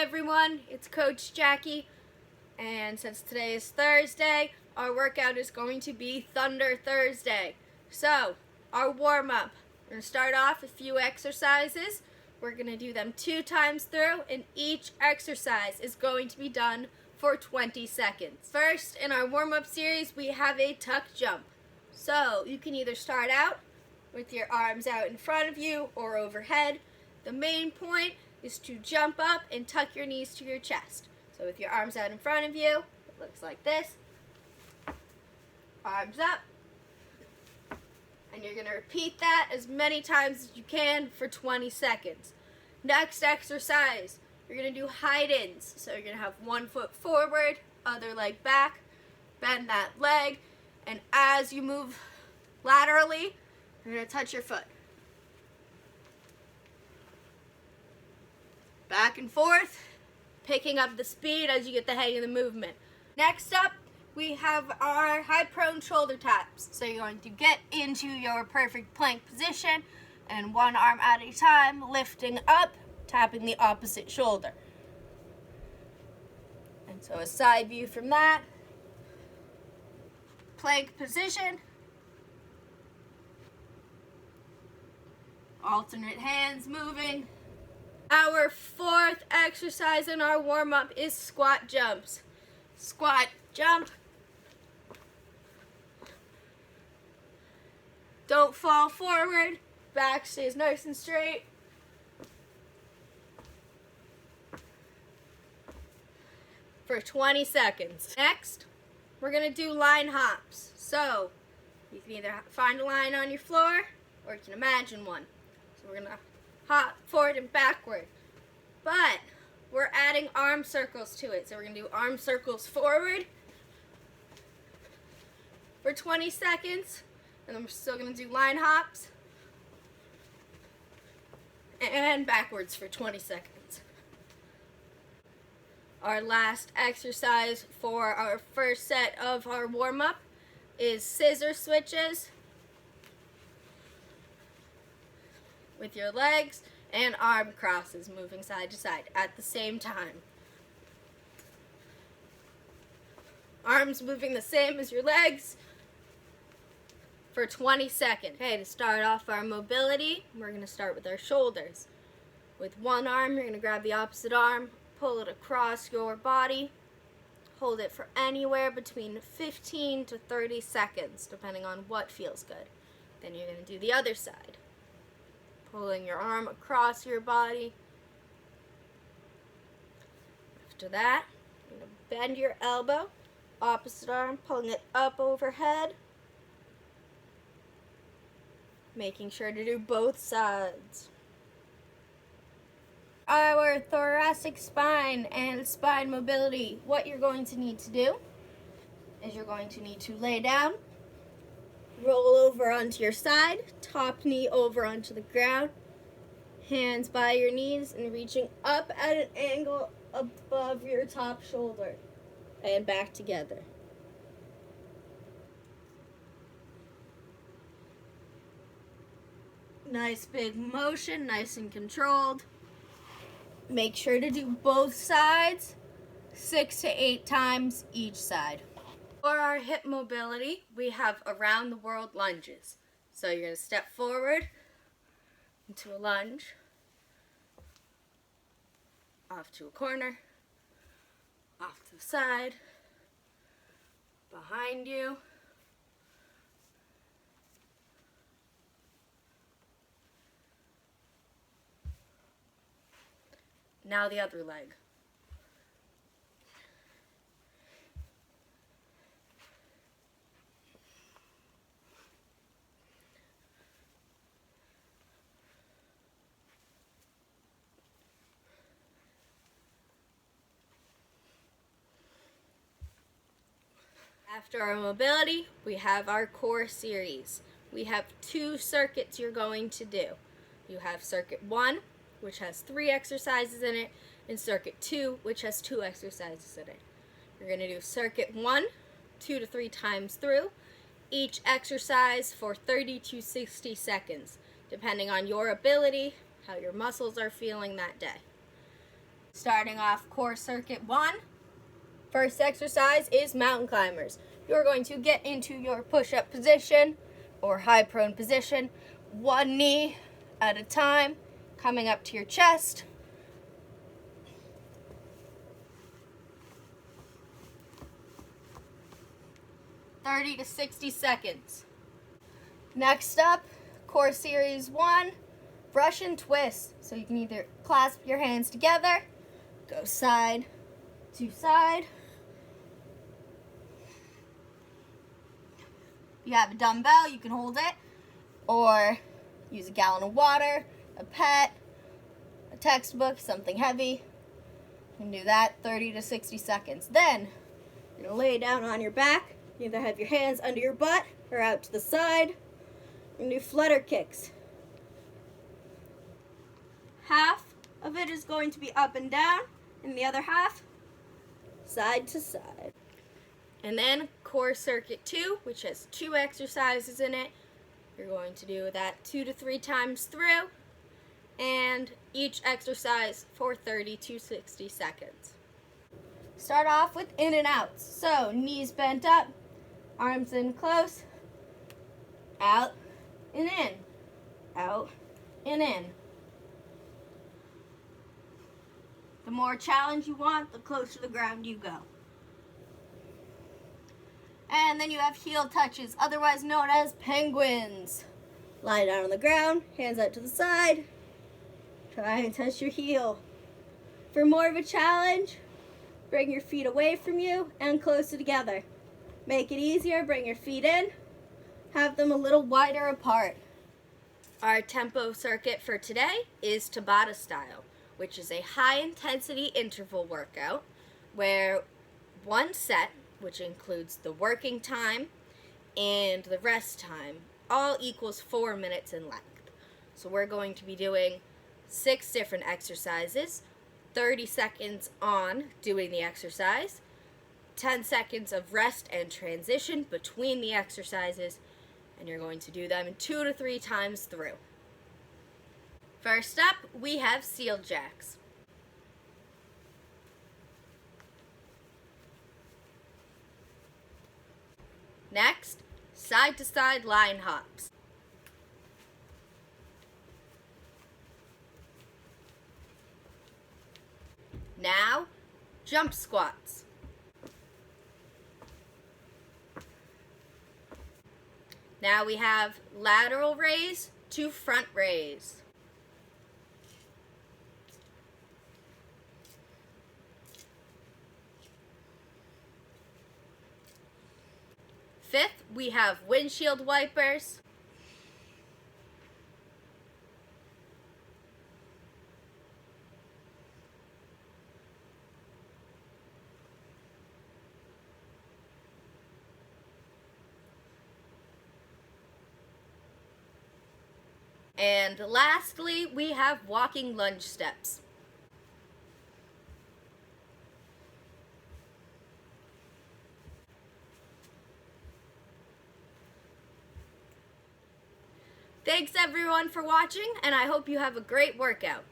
everyone, it's Coach Jackie, and since today is Thursday, our workout is going to be Thunder Thursday. So, our warm-up, we're going to start off a few exercises. We're going to do them 2 times through, and each exercise is going to be done for 20 seconds. First, in our warm-up series, we have a tuck jump. So, you can either start out with your arms out in front of you or overhead. The main point is to jump up and tuck your knees to your chest. So with your arms out in front of you, it looks like this. Arms up. And you're going to repeat that as many times as you can for 20 seconds. Next exercise, you're going to do hide-ins. So you're going to have one foot forward, other leg back, bend that leg, and as you move laterally, you're going to touch your foot. Back and forth, picking up the speed as you get the hang of the movement. Next up, we have our high prone shoulder taps. So you're going to get into your perfect plank position and one arm at a time, lifting up, tapping the opposite shoulder. And so a side view from that. Plank position. Alternate hands moving. Our fourth exercise in our warm-up is squat jumps. Squat jump. Don't fall forward. Back stays nice and straight. For 20 seconds. Next, we're going to do line hops. So, you can either find a line on your floor or you can imagine one. So we're going to hop forward and backward. But we're adding arm circles to it. So we're going to do arm circles forward for 20 seconds. And then we're still going to do line hops. And backwards for 20 seconds. Our last exercise for our first set of our warm-up is scissor switches with your legs and arm crosses moving side to side at the same time. Arms moving the same as your legs for 20 seconds. Okay, to start off our mobility, we're going to start with our shoulders. With one arm, you're going to grab the opposite arm, pull it across your body, hold it for anywhere between 15 to 30 seconds, depending on what feels good. Then you're going to do the other side. Pulling your arm across your body. After that, you're going to bend your elbow, opposite arm, pulling it up overhead. Making sure to do both sides. Our thoracic spine and spine mobility, what you're going to need to do is you're going to need to lay down, roll over onto your side, top knee over onto the ground, hands by your knees and reaching up at an angle above your top shoulder and back together. Nice big motion, nice and controlled. Make sure to do both sides 6 to 8 times each side. For our hip mobility, we have around the world lunges. So you're going to step forward into a lunge, off to a corner, off to the side, behind you. Now the other leg. After our mobility, we have our core series. We have 2 circuits you're going to do. You have circuit 1, which has 3 exercises in it, and circuit 2, which has 2 exercises in it. You're going to do circuit 1 2 to 3 times through, each exercise for 30 to 60 seconds, depending on your ability, how your muscles are feeling that day. Starting off core circuit 1. First exercise is mountain climbers. You're going to get into your push-up position or high prone position, one knee at a time, coming up to your chest. (30 to 60 seconds). Next up, core series 1, brush and twist. So you can either clasp your hands together, go side to side. If you have a dumbbell, you can hold it, or use a gallon of water, a pet, a textbook, something heavy. You can do that 30 to 60 seconds. Then you're going to lay down on your back. You either have your hands under your butt or out to the side. You're going to do flutter kicks. Half of it is going to be up and down, and the other half side to side. And then core circuit 2, which has 2 exercises in it. You're going to do that 2 to 3 times through, and each exercise for 30 to 60 seconds. Start off with in and outs. So knees bent up, arms in close, out and in, out and in. The more challenge you want, the closer to the ground you go. And then you have heel touches, otherwise known as penguins. Lie down on the ground, hands out to the side. Try and touch your heel. For more of a challenge, bring your feet away from you and closer together. Make it easier, bring your feet in. Have them a little wider apart. Our tempo circuit for today is Tabata style, which is a high-intensity interval workout where one set, which includes the working time and the rest time, all equals 4 minutes in length. So we're going to be doing 6 different exercises, 30 seconds on doing the exercise, 10 seconds of rest and transition between the exercises, and you're going to do them 2 to 3 times through. First up, we have seal jacks. Next, side-to-side line hops. Now, jump squats. Now we have lateral raise to front raise. Fifth, we have windshield wipers. And lastly, we have walking lunge steps. Thanks everyone for watching, and I hope you have a great workout.